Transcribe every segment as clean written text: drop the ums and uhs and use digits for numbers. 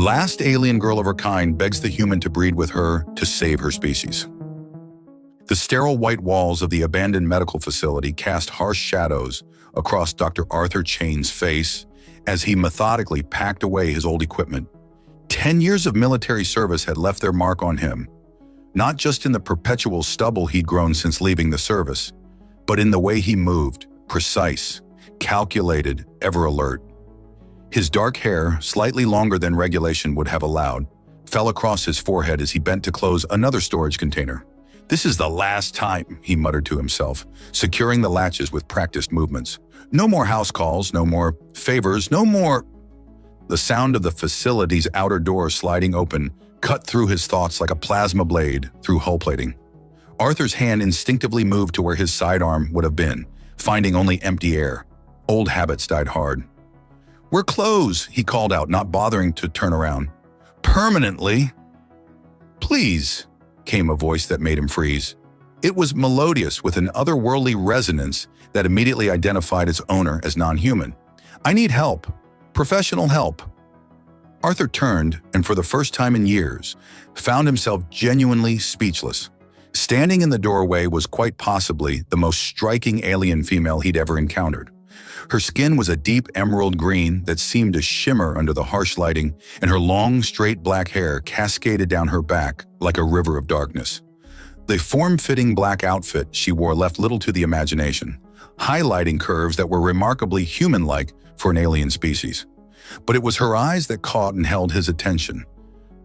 Last alien girl of her kind begs the human to breed with her to save her species. The sterile white walls of the abandoned medical facility cast harsh shadows across Dr. Arthur Chain's face as he methodically packed away his old equipment. 10 years of military service had left their mark on him, not just in the perpetual stubble he'd grown since leaving the service, but in the way he moved, precise, calculated, ever alert. His dark hair, slightly longer than regulation would have allowed, fell across his forehead as he bent to close another storage container. "This is the last time," he muttered to himself, securing the latches with practiced movements. No more house calls, no more favors, no more... The sound of the facility's outer door sliding open cut through his thoughts like a plasma blade through hull plating. Arthur's hand instinctively moved to where his sidearm would have been, finding only empty air. Old habits died hard. "We're closed," he called out, not bothering to turn around. "Permanently." "Please," came a voice that made him freeze. It was melodious with an otherworldly resonance that immediately identified its owner as non-human. "I need help. Professional help." Arthur turned, and for the first time in years, found himself genuinely speechless. Standing in the doorway was quite possibly the most striking alien female he'd ever encountered. Her skin was a deep emerald green that seemed to shimmer under the harsh lighting, and her long, straight black hair cascaded down her back like a river of darkness. The form-fitting black outfit she wore left little to the imagination, highlighting curves that were remarkably human-like for an alien species. But it was her eyes that caught and held his attention.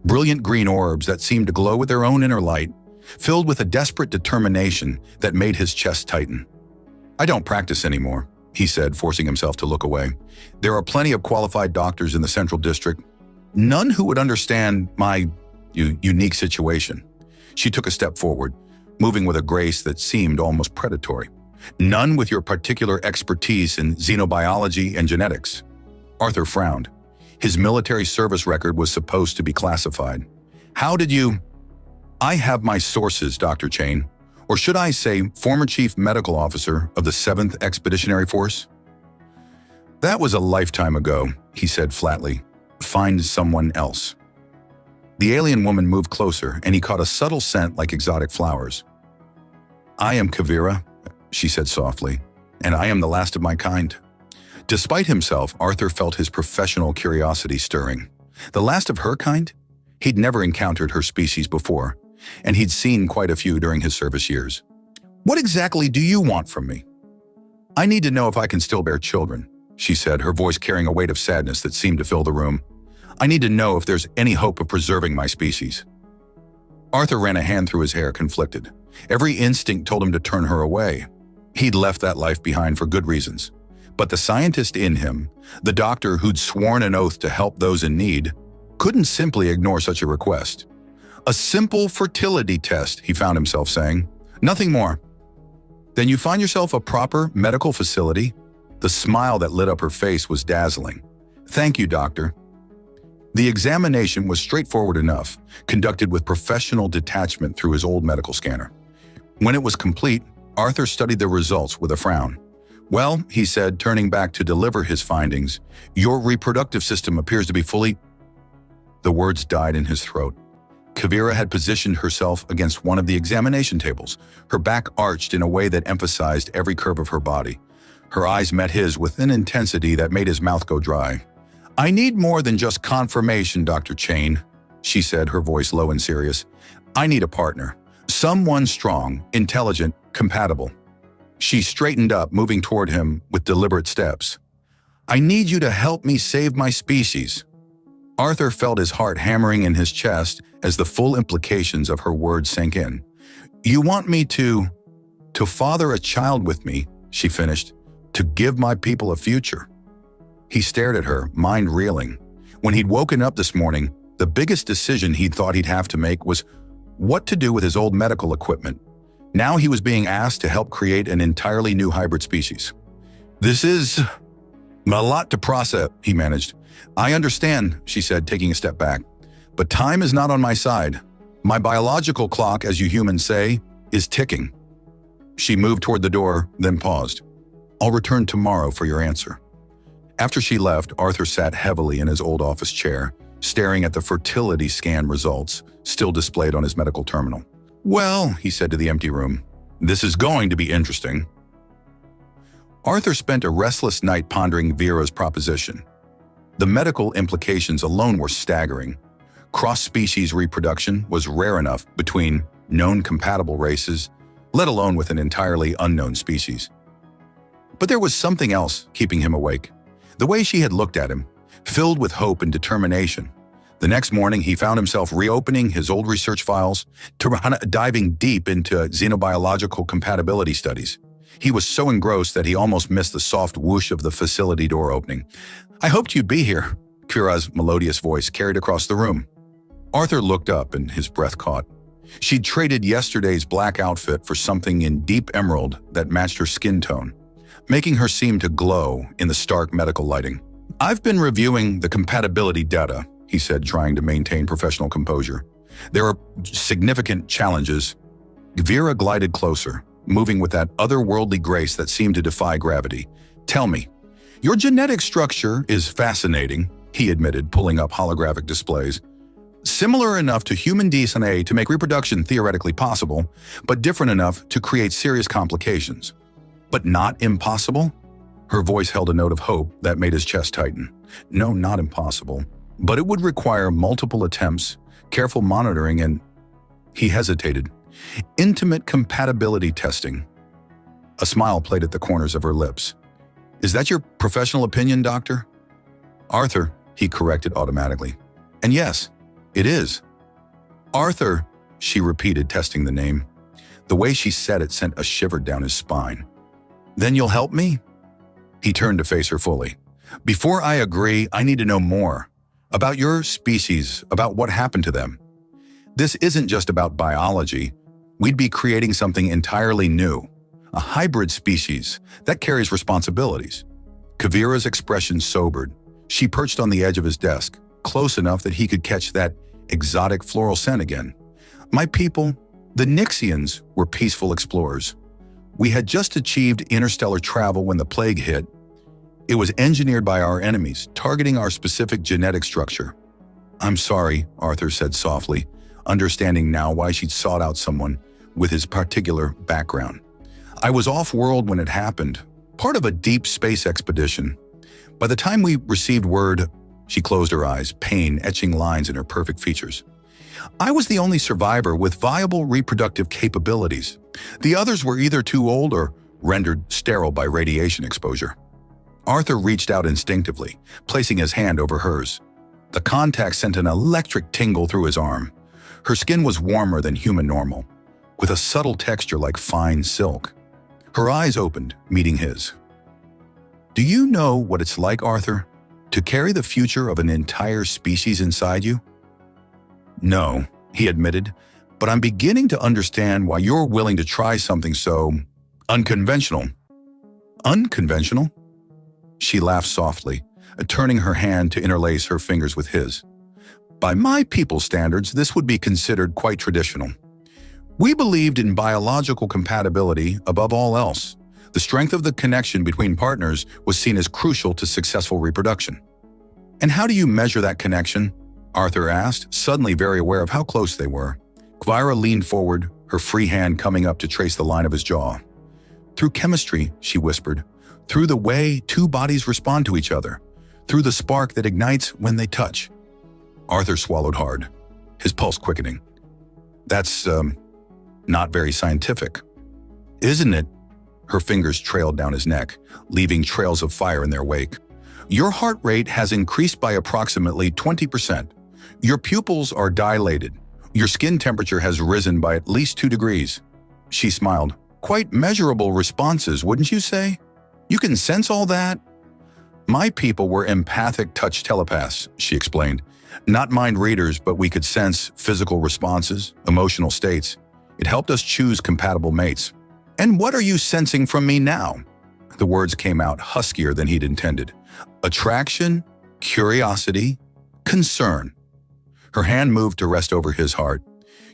Brilliant green orbs that seemed to glow with their own inner light, filled with a desperate determination that made his chest tighten. "I don't practice anymore," he said, forcing himself to look away. "There are plenty of qualified doctors in the Central District, none who would understand my unique situation." She took a step forward, moving with a grace that seemed almost predatory. "None with your particular expertise in xenobiology and genetics." Arthur frowned. His military service record was supposed to be classified. "How did you—" "I have my sources, Dr. Chain. Or should I say, former Chief Medical Officer of the 7th Expeditionary Force." "That was a lifetime ago," he said flatly. "Find someone else." The alien woman moved closer, and he caught a subtle scent like exotic flowers. "I am Kavira," she said softly, "and I am the last of my kind." Despite himself, Arthur felt his professional curiosity stirring. The last of her kind? He'd never encountered her species before, and he'd seen quite a few during his service years. "What exactly do you want from me?" "I need to know if I can still bear children," she said, her voice carrying a weight of sadness that seemed to fill the room. "I need to know if there's any hope of preserving my species." Arthur ran a hand through his hair, conflicted. Every instinct told him to turn her away. He'd left that life behind for good reasons. But the scientist in him, the doctor who'd sworn an oath to help those in need, couldn't simply ignore such a request. "A simple fertility test," he found himself saying. "Nothing more." "Then you find yourself a proper medical facility?" The smile that lit up her face was dazzling. "Thank you, doctor." The examination was straightforward enough, conducted with professional detachment through his old medical scanner. When it was complete, Arthur studied the results with a frown. "Well," he said, turning back to deliver his findings, "your reproductive system appears to be fully—" The words died in his throat. Kavira had positioned herself against one of the examination tables, her back arched in a way that emphasized every curve of her body. Her eyes met his with an intensity that made his mouth go dry. "I need more than just confirmation, Dr. Chain," she said, her voice low and serious. "I need a partner. Someone strong, intelligent, compatible." She straightened up, moving toward him with deliberate steps. "I need you to help me save my species." Arthur felt his heart hammering in his chest as the full implications of her words sank in. "You want me to father a child with me," she finished, "to give my people a future." He stared at her, mind reeling. When he'd woken up this morning, the biggest decision he'd thought he'd have to make was what to do with his old medical equipment. Now he was being asked to help create an entirely new hybrid species. "This is a lot to process," he managed. "I understand," she said, taking a step back. "But time is not on my side. My biological clock, as you humans say, is ticking." She moved toward the door, then paused. "I'll return tomorrow for your answer." After she left, Arthur sat heavily in his old office chair, staring at the fertility scan results still displayed on his medical terminal. "Well," he said to the empty room, "this is going to be interesting." Arthur spent a restless night pondering Vera's proposition. The medical implications alone were staggering. Cross-species reproduction was rare enough between known compatible races, let alone with an entirely unknown species. But there was something else keeping him awake. The way she had looked at him, filled with hope and determination. The next morning, he found himself reopening his old research files, diving deep into xenobiological compatibility studies. He was so engrossed that he almost missed the soft whoosh of the facility door opening. "I hoped you'd be here," Vera's melodious voice carried across the room. Arthur looked up and his breath caught. She'd traded yesterday's black outfit for something in deep emerald that matched her skin tone, making her seem to glow in the stark medical lighting. "I've been reviewing the compatibility data," he said, trying to maintain professional composure. "There are significant challenges." Vera glided closer, moving with that otherworldly grace that seemed to defy gravity. "Tell me, your genetic structure is fascinating," he admitted, pulling up holographic displays. "Similar enough to human DNA to make reproduction theoretically possible, but different enough to create serious complications. But not impossible?" Her voice held a note of hope that made his chest tighten. "No, not impossible. But it would require multiple attempts, careful monitoring, and..." He hesitated. "Intimate compatibility testing." A smile played at the corners of her lips. "Is that your professional opinion, Doctor?" "Arthur," he corrected automatically. "And yes, it is." "Arthur," she repeated, testing the name. The way she said it sent a shiver down his spine. "Then you'll help me?" He turned to face her fully. "Before I agree, I need to know more. About your species, about what happened to them. This isn't just about biology. We'd be creating something entirely new. A hybrid species that carries responsibilities." Kavira's expression sobered. She perched on the edge of his desk, close enough that he could catch that exotic floral scent again. "My people, the Nixians, were peaceful explorers. We had just achieved interstellar travel when the plague hit. It was engineered by our enemies, targeting our specific genetic structure." "I'm sorry," Arthur said softly, understanding now why she'd sought out someone with his particular background. "I was off-world when it happened, part of a deep space expedition. By the time we received word..." She closed her eyes, pain etching lines in her perfect features. "I was the only survivor with viable reproductive capabilities. The others were either too old or rendered sterile by radiation exposure." Arthur reached out instinctively, placing his hand over hers. The contact sent an electric tingle through his arm. Her skin was warmer than human normal, with a subtle texture like fine silk. Her eyes opened, meeting his. "Do you know what it's like, Arthur, to carry the future of an entire species inside you?" "No," he admitted, "but I'm beginning to understand why you're willing to try something so unconventional." "Unconventional?" She laughed softly, turning her hand to interlace her fingers with his. "By my people's standards, this would be considered quite traditional. We believed in biological compatibility above all else. The strength of the connection between partners was seen as crucial to successful reproduction." "And how do you measure that connection?" Arthur asked, suddenly very aware of how close they were. Kvira leaned forward, her free hand coming up to trace the line of his jaw. "Through chemistry," she whispered. "Through the way two bodies respond to each other. Through the spark that ignites when they touch." Arthur swallowed hard, his pulse quickening. "That's, not very scientific." "Isn't it?" Her fingers trailed down his neck, leaving trails of fire in their wake. "Your heart rate has increased by approximately 20%. Your pupils are dilated. Your skin temperature has risen by at least 2 degrees. She smiled. "Quite measurable responses, wouldn't you say? You can sense all that?" "My people were empathic touch telepaths," she explained. "Not mind readers, but we could sense physical responses, emotional states. It helped us choose compatible mates." "And what are you sensing from me now?" The words came out huskier than he'd intended. "Attraction, curiosity, concern." Her hand moved to rest over his heart.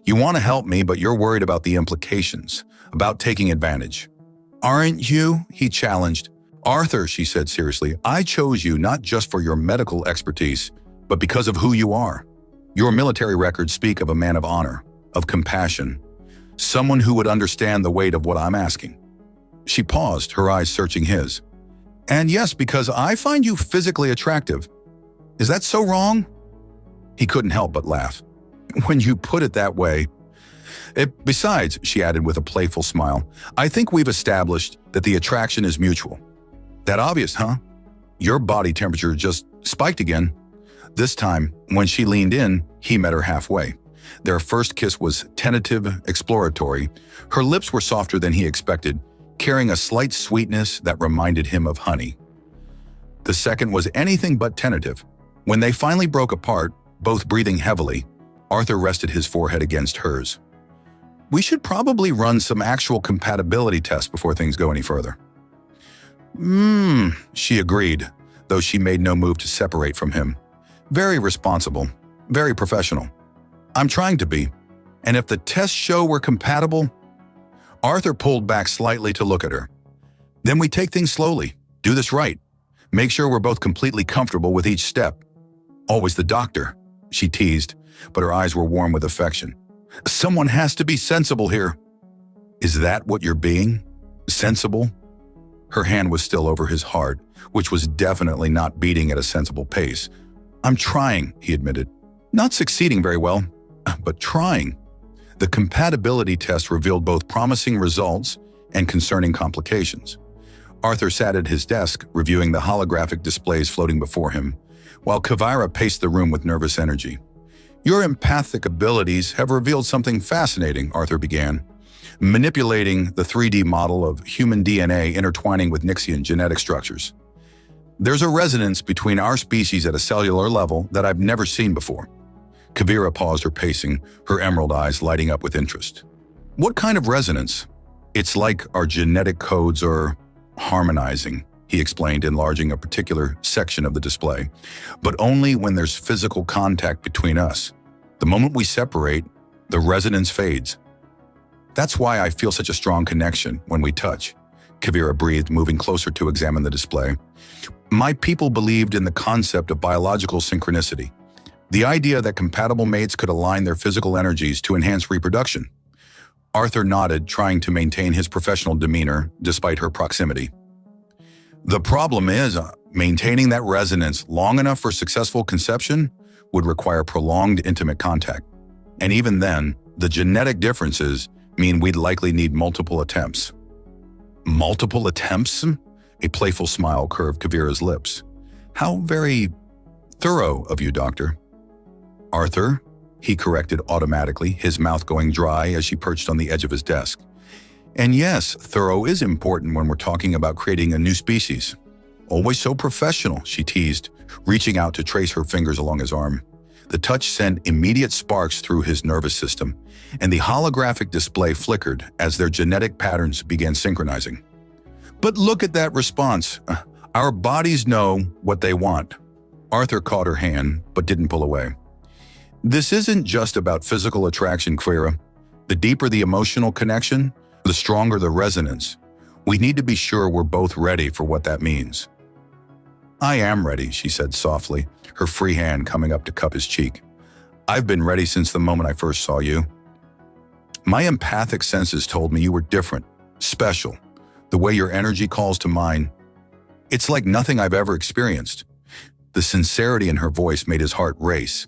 "You want to help me, but you're worried about the implications, about taking advantage." "Aren't you?" he challenged. "Arthur," she said seriously, "I chose you not just for your medical expertise, but because of who you are. Your military records speak of a man of honor, of compassion, someone who would understand the weight of what I'm asking. She paused, her eyes searching his. And yes, because I find you physically attractive. Is that so wrong? He couldn't help but laugh. When you put it that way. Besides, she added with a playful smile, I think we've established that the attraction is mutual. That obvious, huh? Your body temperature just spiked again. This time, when she leaned in, he met her halfway. Their first kiss was tentative, exploratory. Her lips were softer than he expected, carrying a slight sweetness that reminded him of honey. The second was anything but tentative. When they finally broke apart, both breathing heavily, Arthur rested his forehead against hers. We should probably run some actual compatibility tests before things go any further. She agreed, though she made no move to separate from him. Very responsible, very professional. I'm trying to be, and if the tests show we're compatible. Arthur pulled back slightly to look at her. Then we take things slowly, do this right. Make sure we're both completely comfortable with each step. Always the doctor, she teased, but her eyes were warm with affection. Someone has to be sensible here. Is that what you're being? Sensible? Her hand was still over his heart, which was definitely not beating at a sensible pace. I'm trying, he admitted. Not succeeding very well, but trying. The compatibility test revealed both promising results and concerning complications. Arthur sat at his desk, reviewing the holographic displays floating before him, while Kavira paced the room with nervous energy. Your empathic abilities have revealed something fascinating, Arthur began, manipulating the 3D model of human DNA intertwining with Nixian genetic structures. There's a resonance between our species at a cellular level that I've never seen before. Kavira paused her pacing, her emerald eyes lighting up with interest. What kind of resonance? It's like our genetic codes are harmonizing, he explained, enlarging a particular section of the display, but only when there's physical contact between us. The moment we separate, the resonance fades. That's why I feel such a strong connection when we touch, Kavira breathed, moving closer to examine the display. My people believed in the concept of biological synchronicity, the idea that compatible mates could align their physical energies to enhance reproduction. Arthur nodded, trying to maintain his professional demeanor despite her proximity. The problem is, maintaining that resonance long enough for successful conception would require prolonged intimate contact. And even then, the genetic differences mean we'd likely need multiple attempts. Multiple attempts? A playful smile curved Kavira's lips. How very thorough of you, Doctor. Arthur, he corrected automatically, his mouth going dry as she perched on the edge of his desk. And yes, thorough is important when we're talking about creating a new species. Always so professional, she teased, reaching out to trace her fingers along his arm. The touch sent immediate sparks through his nervous system, and the holographic display flickered as their genetic patterns began synchronizing. But look at that response. Our bodies know what they want. Arthur caught her hand, but didn't pull away. This isn't just about physical attraction, Kavira. The deeper the emotional connection, the stronger the resonance. We need to be sure we're both ready for what that means. I am ready, she said softly, her free hand coming up to cup his cheek. I've been ready since the moment I first saw you. My empathic senses told me you were different, special. The way your energy calls to mine. It's like nothing I've ever experienced. The sincerity in her voice made his heart race.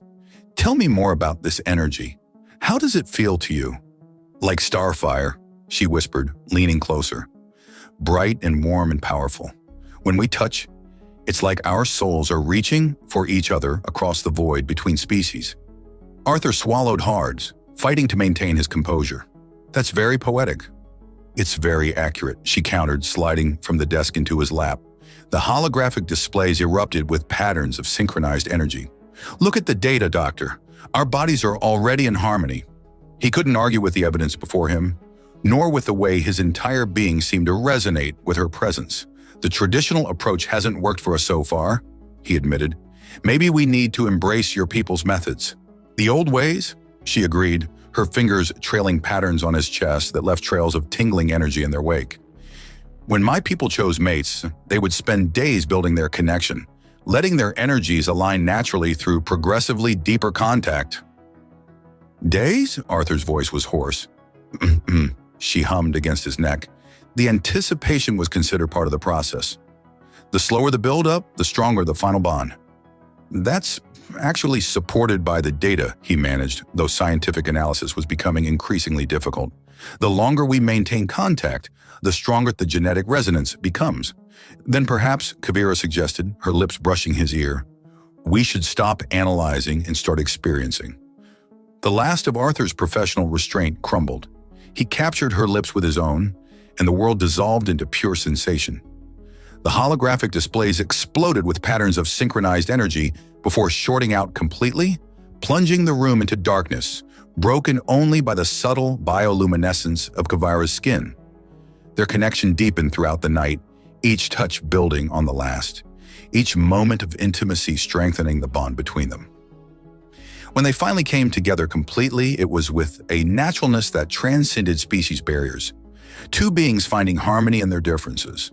Tell me more about this energy. How does it feel to you? Like starfire, she whispered, leaning closer. Bright and warm and powerful. When we touch, it's like our souls are reaching for each other across the void between species. Arthur swallowed hard, fighting to maintain his composure. That's very poetic. It's very accurate, she countered, sliding from the desk into his lap. The holographic displays erupted with patterns of synchronized energy. Look at the data, Doctor. Our bodies are already in harmony. He couldn't argue with the evidence before him, nor with the way his entire being seemed to resonate with her presence. The traditional approach hasn't worked for us so far, he admitted. Maybe we need to embrace your people's methods. The old ways? She agreed, her fingers trailing patterns on his chest that left trails of tingling energy in their wake. When my people chose mates, they would spend days building their connection, letting their energies align naturally through progressively deeper contact. Days? Arthur's voice was hoarse. She hummed against his neck. The anticipation was considered part of the process. The slower the build-up, the stronger the final bond. That's actually supported by the data he managed, though scientific analysis was becoming increasingly difficult. The longer we maintain contact, the stronger the genetic resonance becomes. Then perhaps, Kavira suggested, her lips brushing his ear, we should stop analyzing and start experiencing. The last of Arthur's professional restraint crumbled. He captured her lips with his own, and the world dissolved into pure sensation. The holographic displays exploded with patterns of synchronized energy before shorting out completely, plunging the room into darkness, broken only by the subtle bioluminescence of Kavira's skin. Their connection deepened throughout the night, each touch building on the last, each moment of intimacy strengthening the bond between them. When they finally came together completely, it was with a naturalness that transcended species barriers, two beings finding harmony in their differences.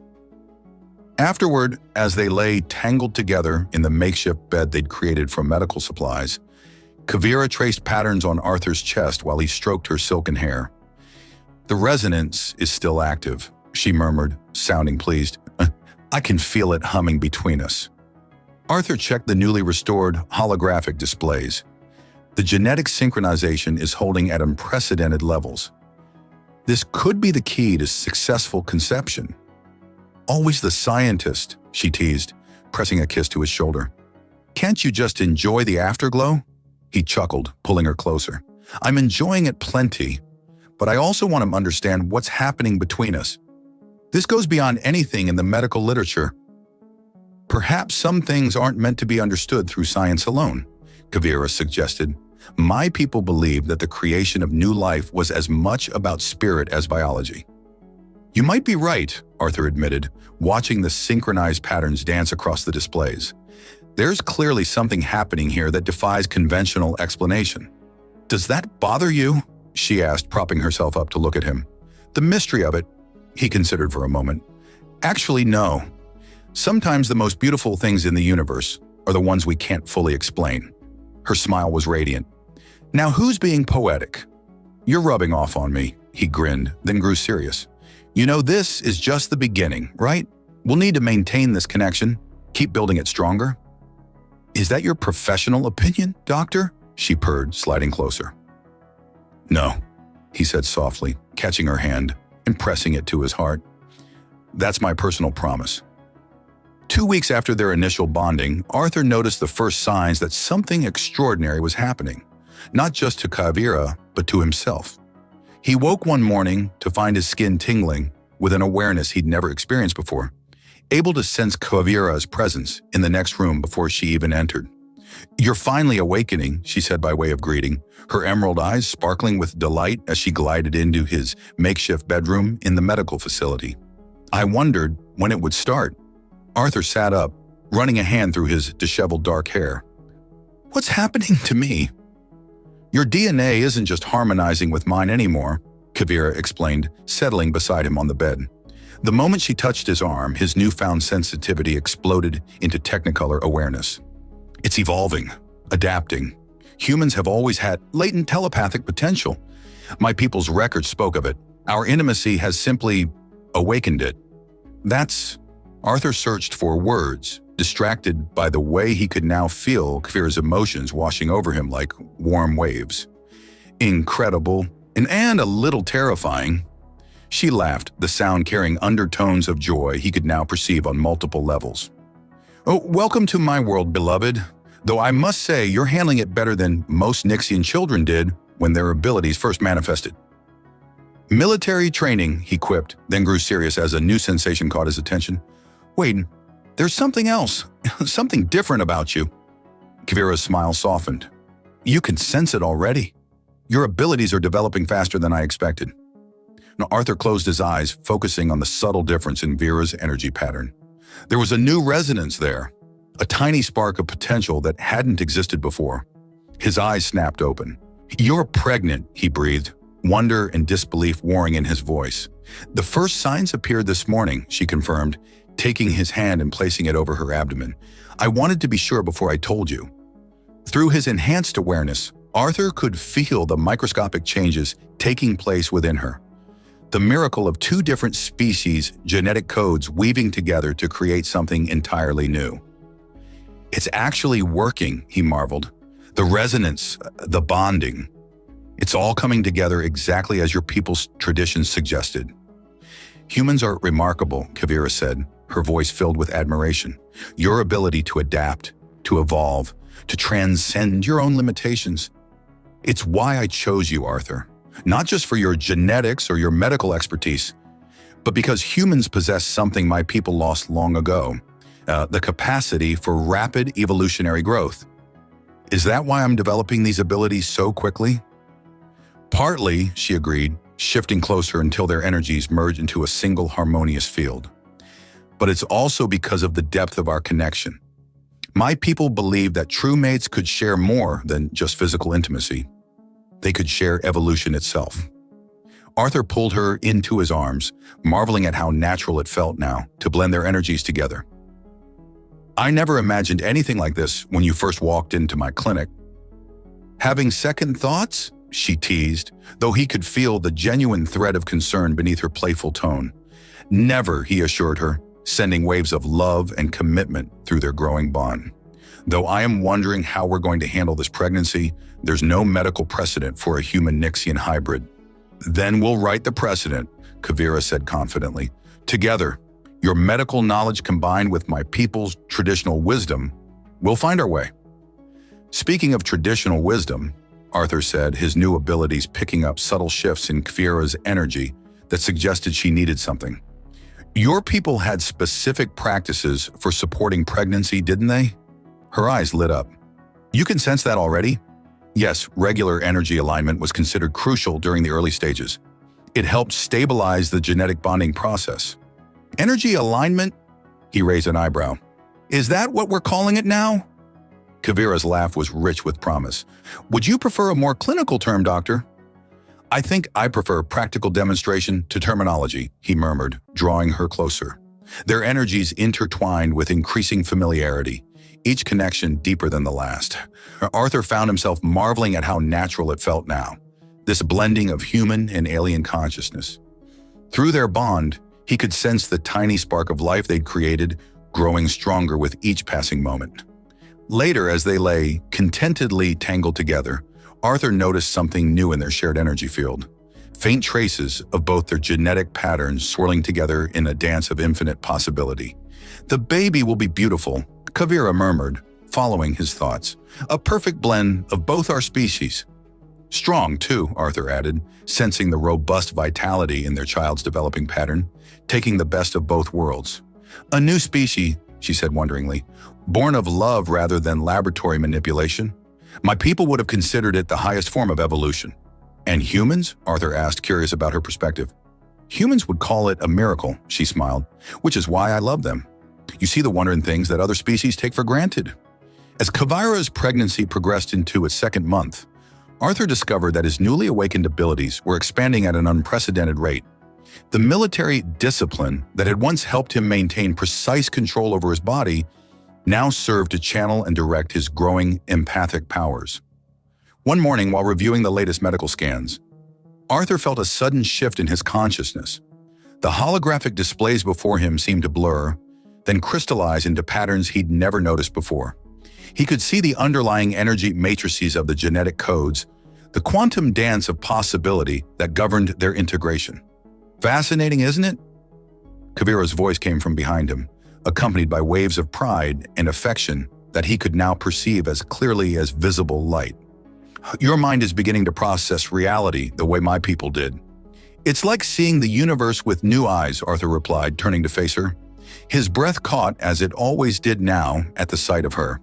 Afterward, as they lay tangled together in the makeshift bed they'd created from medical supplies, Kavira traced patterns on Arthur's chest while he stroked her silken hair. The resonance is still active, she murmured, sounding pleased. I can feel it humming between us. Arthur checked the newly restored holographic displays. The genetic synchronization is holding at unprecedented levels. This could be the key to successful conception. Always the scientist, she teased, pressing a kiss to his shoulder. Can't you just enjoy the afterglow? He chuckled, pulling her closer. I'm enjoying it plenty, but I also want to understand what's happening between us. This goes beyond anything in the medical literature. Perhaps some things aren't meant to be understood through science alone, Kavira suggested. My people believe that the creation of new life was as much about spirit as biology. You might be right, Arthur admitted, watching the synchronized patterns dance across the displays. There's clearly something happening here that defies conventional explanation. Does that bother you? She asked, propping herself up to look at him. The mystery of it, he considered for a moment. Actually, no. Sometimes the most beautiful things in the universe are the ones we can't fully explain. Her smile was radiant. Now who's being poetic? You're rubbing off on me, he grinned, then grew serious. You know, this is just the beginning, right? We'll need to maintain this connection, keep building it stronger. Is that your professional opinion, Doctor? She purred, sliding closer. No, he said softly, catching her hand and pressing it to his heart. That's my personal promise. 2 weeks after their initial bonding, Arthur noticed the first signs that something extraordinary was happening, not just to Kavira, but to himself. He woke one morning to find his skin tingling with an awareness he'd never experienced before, able to sense Kavira's presence in the next room before she even entered. You're finally awakening, she said by way of greeting, her emerald eyes sparkling with delight as she glided into his makeshift bedroom in the medical facility. I wondered when it would start. Arthur sat up, running a hand through his disheveled dark hair. What's happening to me? Your DNA isn't just harmonizing with mine anymore, Kavira explained, settling beside him on the bed. The moment she touched his arm, his newfound sensitivity exploded into technicolor awareness. It's evolving, adapting. Humans have always had latent telepathic potential. My people's records spoke of it. Our intimacy has simply awakened it. Arthur searched for words, distracted by the way he could now feel Kavira's emotions washing over him like warm waves. Incredible, and a little terrifying. She laughed, the sound carrying undertones of joy he could now perceive on multiple levels. Oh, welcome to my world, beloved. Though I must say you're handling it better than most Nixian children did when their abilities first manifested. Military training, he quipped, then grew serious as a new sensation caught his attention. Wait, there's something else, something different about you. Kavira's smile softened. You can sense it already. Your abilities are developing faster than I expected. Now, Arthur closed his eyes, focusing on the subtle difference in Vera's energy pattern. There was a new resonance there, a tiny spark of potential that hadn't existed before. His eyes snapped open. You're pregnant, he breathed, wonder and disbelief warring in his voice. The first signs appeared this morning, she confirmed, taking his hand and placing it over her abdomen. "I wanted to be sure before I told you." Through his enhanced awareness, Arthur could feel the microscopic changes taking place within her. The miracle of two different species' genetic codes weaving together to create something entirely new. "It's actually working," he marveled. "The resonance, the bonding. It's all coming together exactly as your people's traditions suggested." "Humans are remarkable," Kavira said, her voice filled with admiration. "Your ability to adapt, to evolve, to transcend your own limitations. It's why I chose you, Arthur. Not just for your genetics or your medical expertise, but because humans possess something my people lost long ago, the capacity for rapid evolutionary growth. Is that why I'm developing these abilities so quickly?" "Partly," she agreed, shifting closer until their energies merged into a single harmonious field. "But it's also because of the depth of our connection. My people believe that true mates could share more than just physical intimacy. They could share evolution itself." Arthur pulled her into his arms, marveling at how natural it felt now to blend their energies together. "I never imagined anything like this when you first walked into my clinic." "Having second thoughts?" she teased, though he could feel the genuine thread of concern beneath her playful tone. "Never," he assured her, sending waves of love and commitment through their growing bond. "Though I am wondering how we're going to handle this pregnancy, there's no medical precedent for a human-Nixian hybrid." "Then we'll write the precedent," Kavira said confidently. "Together, your medical knowledge combined with my people's traditional wisdom, we'll find our way." "Speaking of traditional wisdom," Arthur said, his new abilities picking up subtle shifts in Kavira's energy that suggested she needed something. "Your people had specific practices for supporting pregnancy, didn't they?" Her eyes lit up. "You can sense that already?" "Yes, regular energy alignment was considered crucial during the early stages. It helped stabilize the genetic bonding process." "Energy alignment?" He raised an eyebrow. "Is that what we're calling it now?" Kavira's laugh was rich with promise. "Would you prefer a more clinical term, Doctor?" "I think I prefer practical demonstration to terminology," he murmured, drawing her closer. Their energies intertwined with increasing familiarity, each connection deeper than the last. Arthur found himself marveling at how natural it felt now, this blending of human and alien consciousness. Through their bond, he could sense the tiny spark of life they'd created growing stronger with each passing moment. Later, as they lay contentedly tangled together, Arthur noticed something new in their shared energy field. Faint traces of both their genetic patterns swirling together in a dance of infinite possibility. "The baby will be beautiful," Kavira murmured, following his thoughts. "A perfect blend of both our species." "Strong, too," Arthur added, sensing the robust vitality in their child's developing pattern, taking the best of both worlds. "A new species," she said wonderingly, "born of love rather than laboratory manipulation. My people would have considered it the highest form of evolution." "And humans?" Arthur asked, curious about her perspective. "Humans would call it a miracle," she smiled, "which is why I love them. You see the wonder in things that other species take for granted." As Kavira's pregnancy progressed into its second month, Arthur discovered that his newly awakened abilities were expanding at an unprecedented rate. The military discipline that had once helped him maintain precise control over his body now served to channel and direct his growing empathic powers. One morning, while reviewing the latest medical scans, Arthur felt a sudden shift in his consciousness. The holographic displays before him seemed to blur, then crystallize into patterns he'd never noticed before. He could see the underlying energy matrices of the genetic codes, the quantum dance of possibility that governed their integration. "Fascinating, isn't it?" Kavira's voice came from behind him, accompanied by waves of pride and affection that he could now perceive as clearly as visible light. "Your mind is beginning to process reality the way my people did." "It's like seeing the universe with new eyes," Arthur replied, turning to face her. His breath caught, as it always did now, at the sight of her.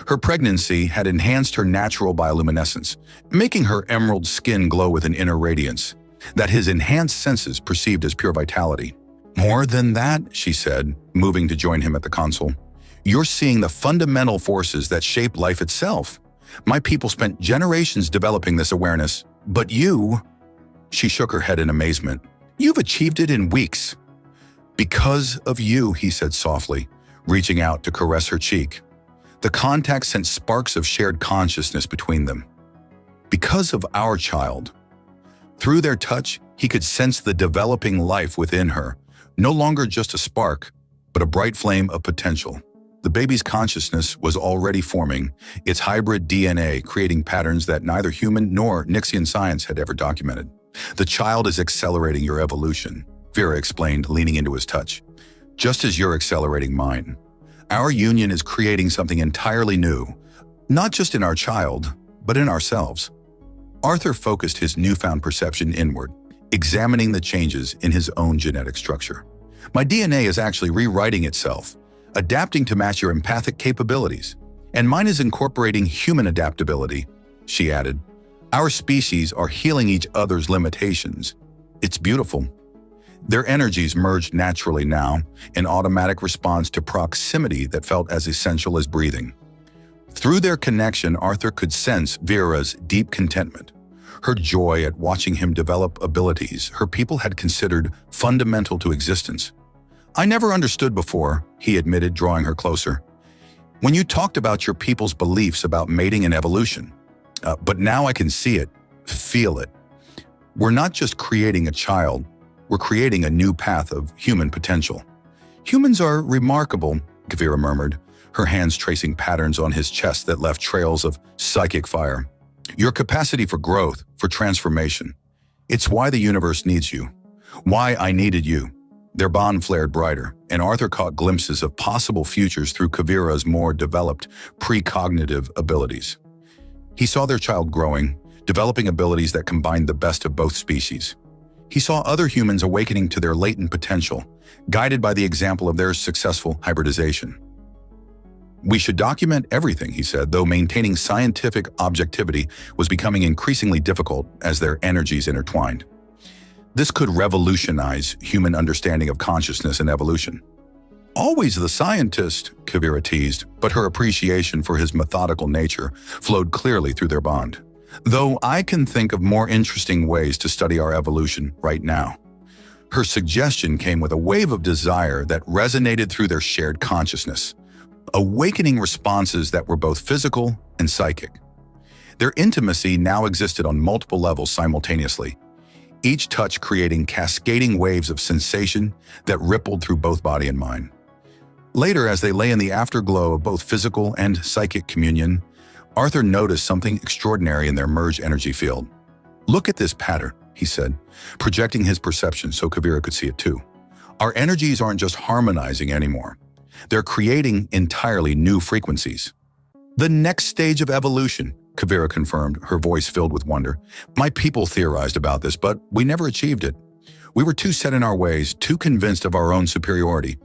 Her pregnancy had enhanced her natural bioluminescence, making her emerald skin glow with an inner radiance that his enhanced senses perceived as pure vitality. "More than that," she said, moving to join him at the console. "You're seeing the fundamental forces that shape life itself. My people spent generations developing this awareness, but you—" She shook her head in amazement. "You've achieved it in weeks." "Because of you," he said softly, reaching out to caress her cheek. The contact sent sparks of shared consciousness between them. Because of our child. Through their touch, he could sense the developing life within her, no longer just a spark, but a bright flame of potential. The baby's consciousness was already forming, its hybrid DNA creating patterns that neither human nor Nixian science had ever documented. "The child is accelerating your evolution," Vera explained, leaning into his touch. "Just as you're accelerating mine. Our union is creating something entirely new, not just in our child, but in ourselves." Arthur focused his newfound perception inward, examining the changes in his own genetic structure. "My DNA is actually rewriting itself, adapting to match your empathic capabilities. And mine is incorporating human adaptability," she added. "Our species are healing each other's limitations. It's beautiful." Their energies merged naturally now, in automatic response to proximity that felt as essential as breathing. Through their connection, Arthur could sense Vera's deep contentment, her joy at watching him develop abilities her people had considered fundamental to existence. "I never understood before," he admitted, drawing her closer, "when you talked about your people's beliefs about mating and evolution. But now I can see it, feel it. We're not just creating a child, we're creating a new path of human potential." "Humans are remarkable," Kavira murmured, her hands tracing patterns on his chest that left trails of psychic fire. "Your capacity for growth, for transformation. It's why the universe needs you. Why I needed you." Their bond flared brighter, and Arthur caught glimpses of possible futures through Kavira's more developed precognitive abilities. He saw their child growing, developing abilities that combined the best of both species. He saw other humans awakening to their latent potential, guided by the example of their successful hybridization. "We should document everything," he said, though maintaining scientific objectivity was becoming increasingly difficult as their energies intertwined. "This could revolutionize human understanding of consciousness and evolution." "Always the scientist," Kavira teased, but her appreciation for his methodical nature flowed clearly through their bond. "Though I can think of more interesting ways to study our evolution right now." Her suggestion came with a wave of desire that resonated through their shared consciousness, awakening responses that were both physical and psychic. Their intimacy now existed on multiple levels simultaneously, each touch creating cascading waves of sensation that rippled through both body and mind. Later, as they lay in the afterglow of both physical and psychic communion, Arthur noticed something extraordinary in their merged energy field. "Look at this pattern," he said, projecting his perception so Kavira could see it too. "Our energies aren't just harmonizing anymore. They're creating entirely new frequencies." "The next stage of evolution," Kavira confirmed, her voice filled with wonder. "My people theorized about this, but we never achieved it. We were too set in our ways, too convinced of our own superiority.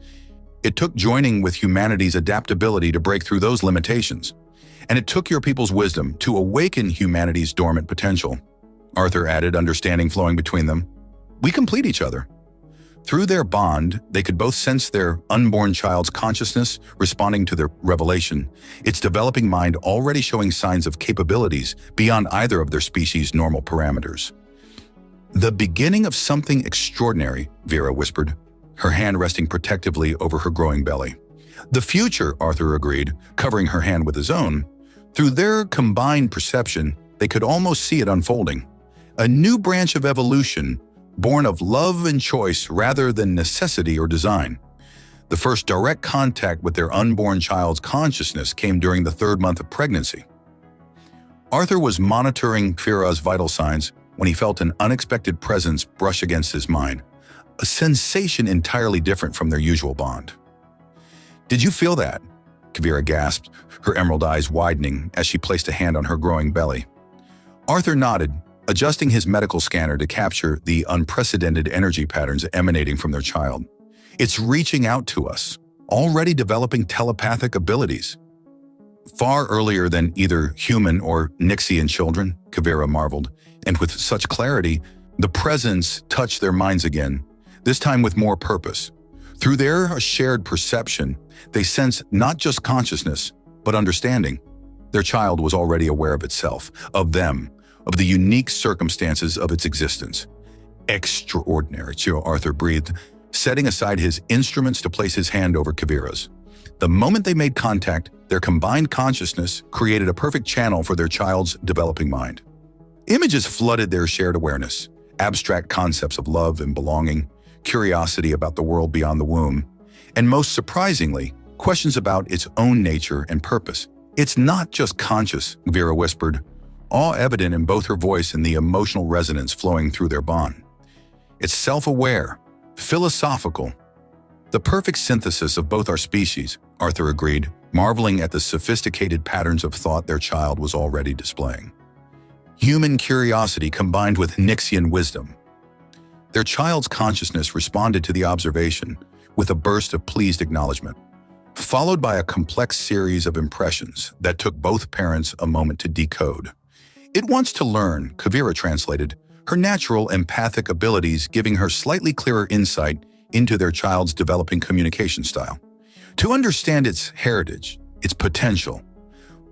It took joining with humanity's adaptability to break through those limitations. And it took your people's wisdom to awaken humanity's dormant potential," Arthur added, understanding flowing between them. "We complete each other." Through their bond, they could both sense their unborn child's consciousness responding to their revelation, its developing mind already showing signs of capabilities beyond either of their species' normal parameters. "The beginning of something extraordinary," Vera whispered, her hand resting protectively over her growing belly. "The future," Arthur agreed, covering her hand with his own. Through their combined perception, they could almost see it unfolding. A new branch of evolution, born of love and choice rather than necessity or design. The first direct contact with their unborn child's consciousness came during the 3rd month of pregnancy. Arthur was monitoring Fira's vital signs when he felt an unexpected presence brush against his mind, a sensation entirely different from their usual bond. "Did you feel that?" Kavira gasped, her emerald eyes widening as she placed a hand on her growing belly. Arthur nodded, adjusting his medical scanner to capture the unprecedented energy patterns emanating from their child. "It's reaching out to us, already developing telepathic abilities." "Far earlier than either human or Nixian children," Kavira marveled, and with such clarity, the presence touched their minds again, this time with more purpose. Through their shared perception, they sensed not just consciousness, but understanding. Their child was already aware of itself, of them, of the unique circumstances of its existence. "Extraordinary," Arthur breathed, setting aside his instruments to place his hand over Kavira's. The moment they made contact, their combined consciousness created a perfect channel for their child's developing mind. Images flooded their shared awareness, abstract concepts of love and belonging, curiosity about the world beyond the womb, and most surprisingly, questions about its own nature and purpose. "It's not just conscious," Kavira whispered, all evident in both her voice and the emotional resonance flowing through their bond. "It's self-aware, philosophical. The perfect synthesis of both our species," Arthur agreed, marveling at the sophisticated patterns of thought their child was already displaying. Human curiosity combined with Nixian wisdom. Their child's consciousness responded to the observation with a burst of pleased acknowledgement, followed by a complex series of impressions that took both parents a moment to decode. "It wants to learn," Kavira translated, her natural empathic abilities giving her slightly clearer insight into their child's developing communication style. "To understand its heritage, its potential."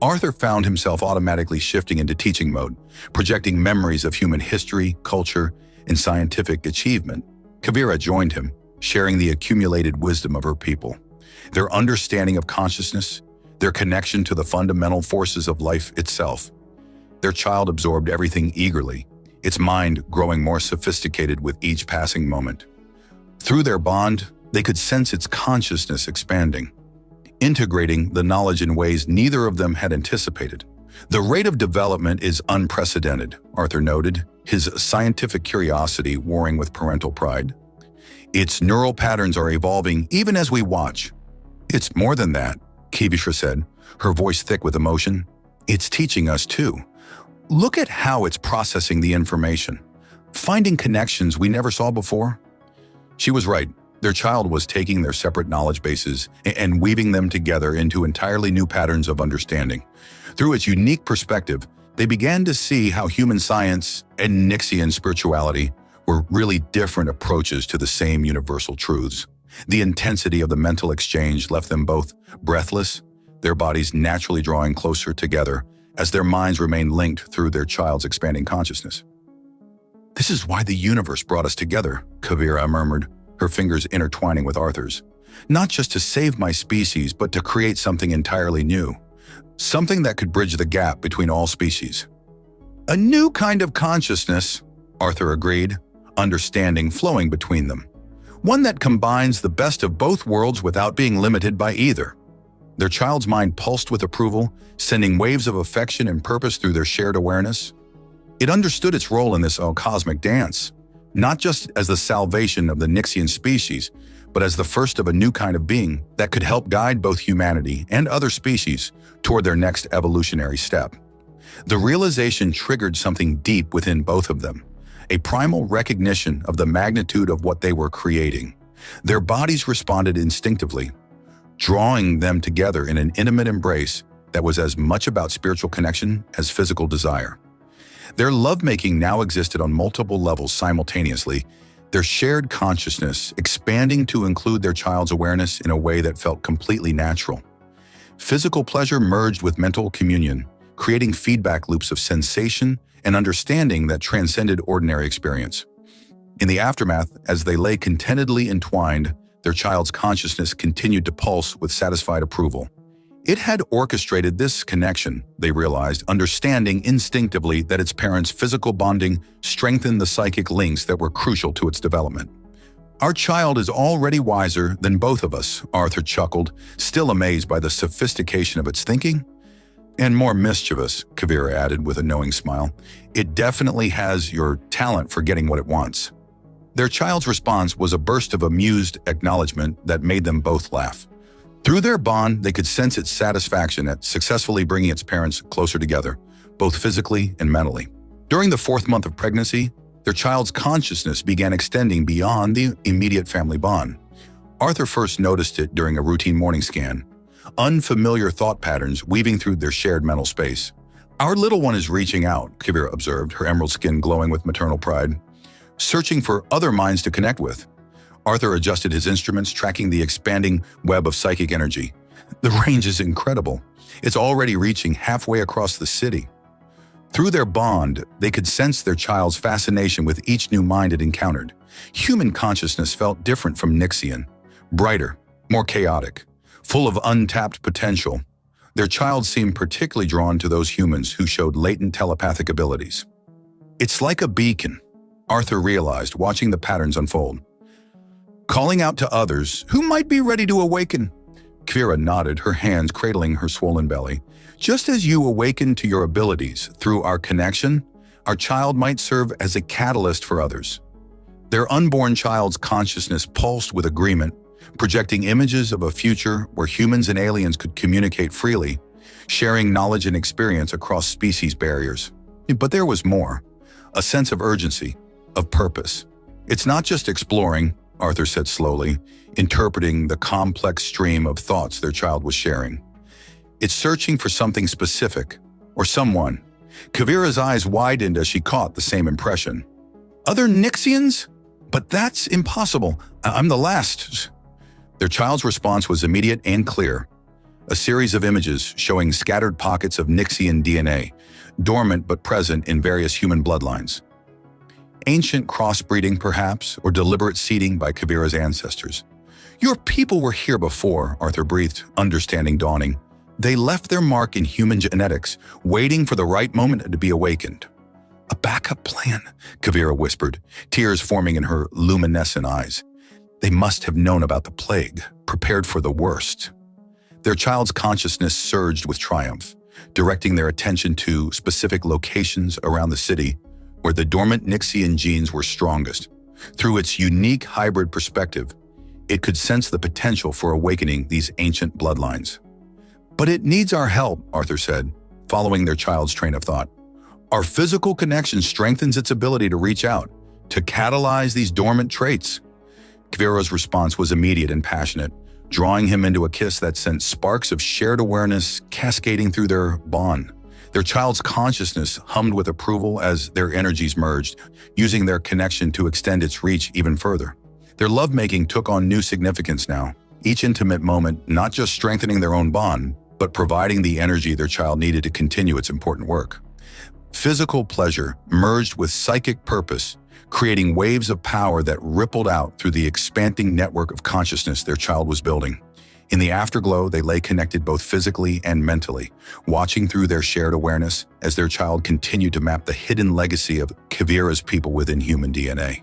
Arthur found himself automatically shifting into teaching mode, projecting memories of human history, culture, and scientific achievement. Kavira joined him, sharing the accumulated wisdom of her people, their understanding of consciousness, their connection to the fundamental forces of life itself. Their child absorbed everything eagerly, its mind growing more sophisticated with each passing moment. Through their bond, they could sense its consciousness expanding, integrating the knowledge in ways neither of them had anticipated. "The rate of development is unprecedented," Arthur noted, his scientific curiosity warring with parental pride. "Its neural patterns are evolving even as we watch." "It's more than that," Kavira said, her voice thick with emotion. "It's teaching us too. Look at how it's processing the information, finding connections we never saw before." She was right. Their child was taking their separate knowledge bases and weaving them together into entirely new patterns of understanding. Through its unique perspective, they began to see how human science and Nixian spirituality were really different approaches to the same universal truths. The intensity of the mental exchange left them both breathless, their bodies naturally drawing closer together as their minds remained linked through their child's expanding consciousness. "This is why the universe brought us together," Kavira murmured, her fingers intertwining with Arthur's. "Not just to save my species, but to create something entirely new. Something that could bridge the gap between all species." "A new kind of consciousness," Arthur agreed, understanding flowing between them. "One that combines the best of both worlds without being limited by either." Their child's mind pulsed with approval, sending waves of affection and purpose through their shared awareness. It understood its role in this cosmic dance, not just as the salvation of the Nixian species, but as the first of a new kind of being that could help guide both humanity and other species toward their next evolutionary step. The realization triggered something deep within both of them, a primal recognition of the magnitude of what they were creating. Their bodies responded instinctively, drawing them together in an intimate embrace that was as much about spiritual connection as physical desire. Their lovemaking now existed on multiple levels simultaneously, their shared consciousness expanding to include their child's awareness in a way that felt completely natural. Physical pleasure merged with mental communion, creating feedback loops of sensation and understanding that transcended ordinary experience. In the aftermath, as they lay contentedly entwined, their child's consciousness continued to pulse with satisfied approval. It had orchestrated this connection, they realized, understanding instinctively that its parents' physical bonding strengthened the psychic links that were crucial to its development. "Our child is already wiser than both of us," Arthur chuckled, still amazed by the sophistication of its thinking. "And more mischievous," Kavira added with a knowing smile. "It definitely has your talent for getting what it wants." Their child's response was a burst of amused acknowledgement that made them both laugh. Through their bond, they could sense its satisfaction at successfully bringing its parents closer together, both physically and mentally. During the 4th month of pregnancy, their child's consciousness began extending beyond the immediate family bond. Arthur first noticed it during a routine morning scan, unfamiliar thought patterns weaving through their shared mental space. "Our little one is reaching out," Kavira observed, her emerald skin glowing with maternal pride, "searching for other minds to connect with." Arthur adjusted his instruments, tracking the expanding web of psychic energy. "The range is incredible. It's already reaching halfway across the city." Through their bond, they could sense their child's fascination with each new mind it encountered, Human consciousness felt different from Nixian, brighter, more chaotic, full of untapped potential. Their child seemed particularly drawn to those humans who showed latent telepathic abilities. It's like a beacon, Arthur realized, watching the patterns unfold. Calling out to others who might be ready to awaken. Kavira nodded, her hands cradling her swollen belly. Just as you awaken to your abilities through our connection, our child might serve as a catalyst for others. Their unborn child's consciousness pulsed with agreement, projecting images of a future where humans and aliens could communicate freely, sharing knowledge and experience across species barriers. But there was more, a sense of urgency, of purpose. It's not just exploring, Arthur said slowly, interpreting the complex stream of thoughts their child was sharing. It's searching for something specific, or someone. Kavira's eyes widened as she caught the same impression. Other Nixians? But that's impossible. I'm the last. Their child's response was immediate and clear. A series of images showing scattered pockets of Nixian DNA, dormant but present in various human bloodlines. Ancient crossbreeding, perhaps, or deliberate seeding by Kavira's ancestors. Your people were here before, Arthur breathed, understanding dawning. They left their mark in human genetics, waiting for the right moment to be awakened. A backup plan, Kavira whispered, tears forming in her luminescent eyes. They must have known about the plague, prepared for the worst. Their child's consciousness surged with triumph, directing their attention to specific locations around the city where the dormant Nixian genes were strongest. Through its unique hybrid perspective, it could sense the potential for awakening these ancient bloodlines. But it needs our help, Arthur said, following their child's train of thought. Our physical connection strengthens its ability to reach out, to catalyze these dormant traits. Kavira's response was immediate and passionate, drawing him into a kiss that sent sparks of shared awareness cascading through their bond. Their child's consciousness hummed with approval as their energies merged, using their connection to extend its reach even further. Their lovemaking took on new significance now, each intimate moment not just strengthening their own bond, but providing the energy their child needed to continue its important work. Physical pleasure merged with psychic purpose, creating waves of power that rippled out through the expanding network of consciousness their child was building. In the afterglow, they lay connected both physically and mentally, watching through their shared awareness as their child continued to map the hidden legacy of Kavira's people within human DNA.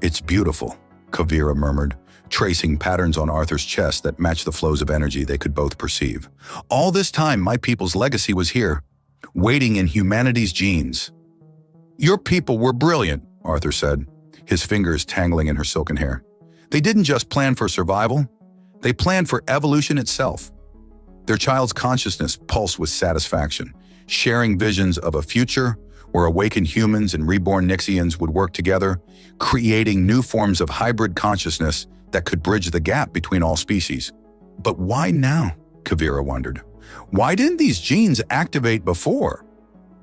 It's beautiful, Kavira murmured, tracing patterns on Arthur's chest that matched the flows of energy they could both perceive. All this time, my people's legacy was here, waiting in humanity's genes. Your people were brilliant, Arthur said, his fingers tangling in her silken hair. They didn't just plan for survival, they planned for evolution itself. Their child's consciousness pulsed with satisfaction, sharing visions of a future where awakened humans and reborn Nixians would work together, creating new forms of hybrid consciousness that could bridge the gap between all species. But why now? Kavira wondered. Why didn't these genes activate before?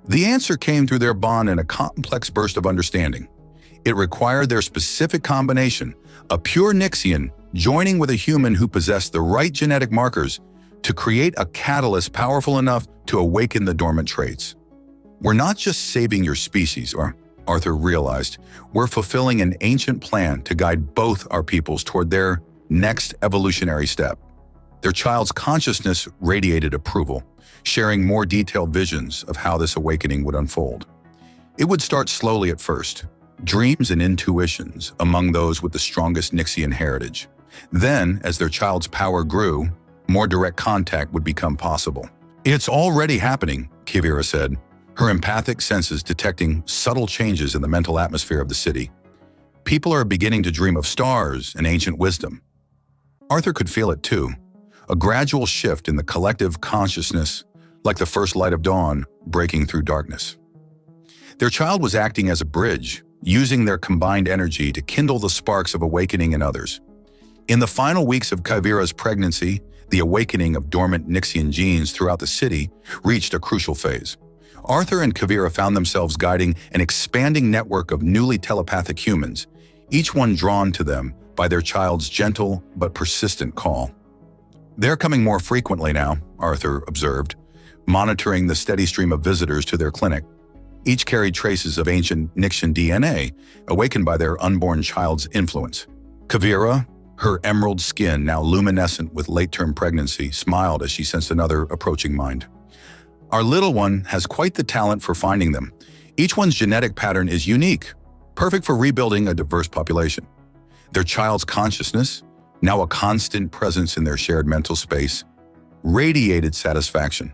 The answer came through their bond in a complex burst of understanding. It required their specific combination, a pure Nixian joining with a human who possessed the right genetic markers to create a catalyst powerful enough to awaken the dormant traits. We're not just saving your species, Arthur realized. We're fulfilling an ancient plan to guide both our peoples toward their next evolutionary step. Their child's consciousness radiated approval, sharing more detailed visions of how this awakening would unfold. It would start slowly at first, dreams and intuitions among those with the strongest Nixian heritage. Then, as their child's power grew, more direct contact would become possible. It's already happening, Kavira said, her empathic senses detecting subtle changes in the mental atmosphere of the city. People are beginning to dream of stars and ancient wisdom. Arthur could feel it too, a gradual shift in the collective consciousness, like the first light of dawn breaking through darkness. Their child was acting as a bridge, using their combined energy to kindle the sparks of awakening in others. In the final weeks of Kavira's pregnancy, the awakening of dormant Nixian genes throughout the city reached a crucial phase. Arthur and Kavira found themselves guiding an expanding network of newly telepathic humans, each one drawn to them by their child's gentle but persistent call. They're coming more frequently now, Arthur observed, monitoring the steady stream of visitors to their clinic. Each carried traces of ancient Nixian DNA, awakened by their unborn child's influence. Kavira, her emerald skin now luminescent with late-term pregnancy, smiled as she sensed another approaching mind. Our little one has quite the talent for finding them. Each one's genetic pattern is unique, perfect for rebuilding a diverse population. Their child's consciousness, now a constant presence in their shared mental space, radiated satisfaction.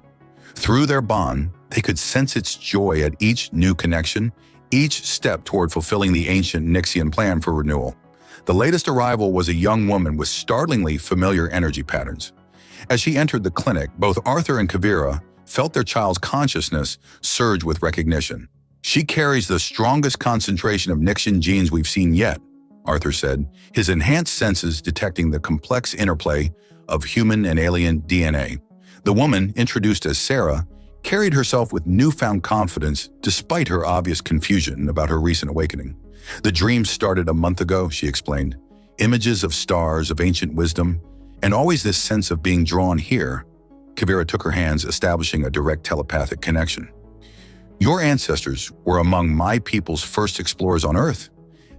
Through their bond, they could sense its joy at each new connection, each step toward fulfilling the ancient Nixian plan for renewal. The latest arrival was a young woman with startlingly familiar energy patterns. As she entered the clinic, both Arthur and Kavira felt their child's consciousness surge with recognition. "She carries the strongest concentration of Nixian genes we've seen yet," Arthur said, his enhanced senses detecting the complex interplay of human and alien DNA. The woman, introduced as Sarah, carried herself with newfound confidence despite her obvious confusion about her recent awakening. "The dream started a month ago," she explained. "Images of stars, of ancient wisdom, and always this sense of being drawn here." Kavira took her hands, establishing a direct telepathic connection. "Your ancestors were among my people's first explorers on Earth.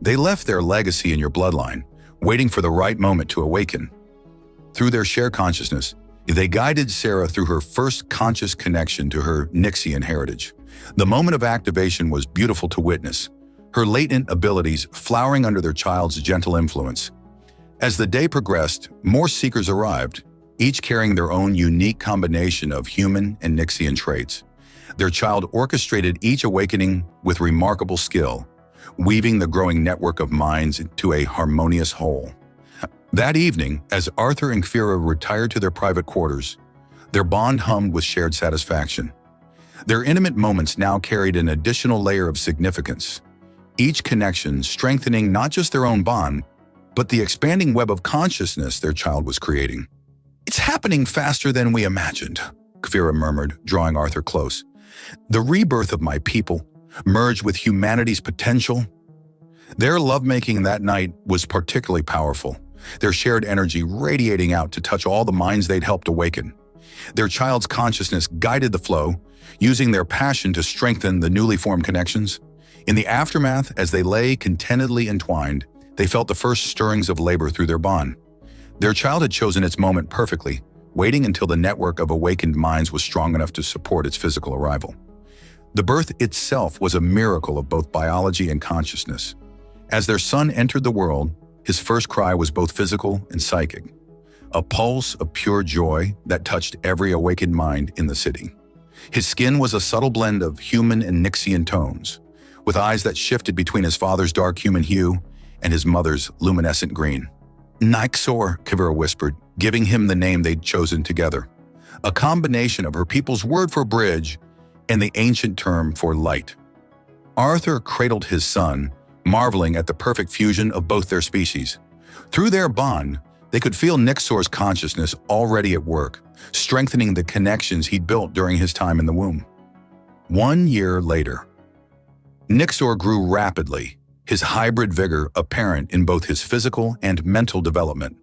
They left their legacy in your bloodline, waiting for the right moment to awaken. Through their shared consciousness, they guided Sarah through her first conscious connection to her Nixian heritage. The moment of activation was beautiful to witness, her latent abilities flowering under their child's gentle influence. As the day progressed, more seekers arrived, each carrying their own unique combination of human and Nixian traits. Their child orchestrated each awakening with remarkable skill, weaving the growing network of minds into a harmonious whole. That evening, as Arthur and Kavira retired to their private quarters, their bond hummed with shared satisfaction. Their intimate moments now carried an additional layer of significance, each connection strengthening not just their own bond, but the expanding web of consciousness their child was creating. "It's happening faster than we imagined," Kavira murmured, drawing Arthur close. "The rebirth of my people, merged with humanity's potential." Their lovemaking that night was particularly powerful, their shared energy radiating out to touch all the minds they'd helped awaken. Their child's consciousness guided the flow, using their passion to strengthen the newly formed connections. In the aftermath, as they lay contentedly entwined, they felt the first stirrings of labor through their bond. Their child had chosen its moment perfectly, waiting until the network of awakened minds was strong enough to support its physical arrival. The birth itself was a miracle of both biology and consciousness. As their son entered the world, his first cry was both physical and psychic, a pulse of pure joy that touched every awakened mind in the city. His skin was a subtle blend of human and Nixian tones, with eyes that shifted between his father's dark human hue and his mother's luminescent green. "Nyxor," Kavira whispered, giving him the name they'd chosen together, a combination of her people's word for bridge and the ancient term for light. Arthur cradled his son, marveling at the perfect fusion of both their species. Through their bond, they could feel Nyxor's consciousness already at work, strengthening the connections he'd built during his time in the womb. 1 year later, Nyxor grew rapidly, his hybrid vigor apparent in both his physical and mental development.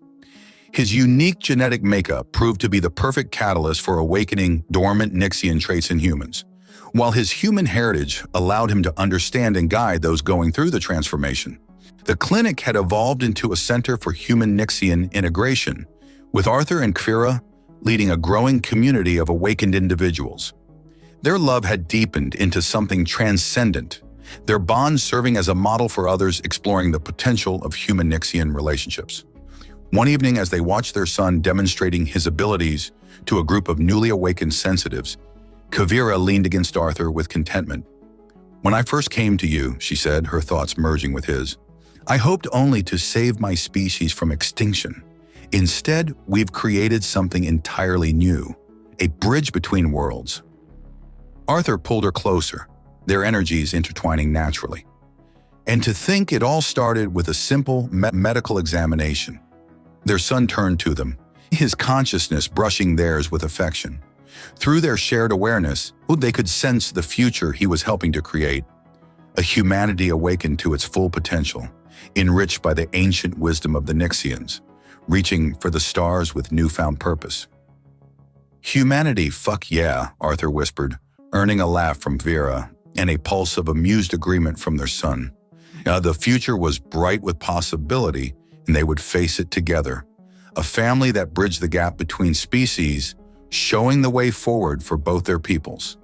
His unique genetic makeup proved to be the perfect catalyst for awakening dormant Nixian traits in humans, while his human heritage allowed him to understand and guide those going through the transformation. The clinic had evolved into a center for human Nixian integration, with Arthur and Kavira leading a growing community of awakened individuals. Their love had deepened into something transcendent, their bond serving as a model for others exploring the potential of human Nixian relationships. One evening, as they watched their son demonstrating his abilities to a group of newly awakened sensitives, Kavira leaned against Arthur with contentment. "When I first came to you," she said, her thoughts merging with his, "I hoped only to save my species from extinction. Instead, we've created something entirely new, a bridge between worlds." Arthur pulled her closer, their energies intertwining naturally. And to think it all started with a simple medical examination. Their son turned to them, his consciousness brushing theirs with affection. Through their shared awareness, they could sense the future he was helping to create, a humanity awakened to its full potential, enriched by the ancient wisdom of the Nixians, reaching for the stars with newfound purpose. "Humanity, fuck yeah," Arthur whispered, earning a laugh from Vera, and a pulse of amused agreement from their son. Now, the future was bright with possibility, and they would face it together. A family that bridged the gap between species, showing the way forward for both their peoples.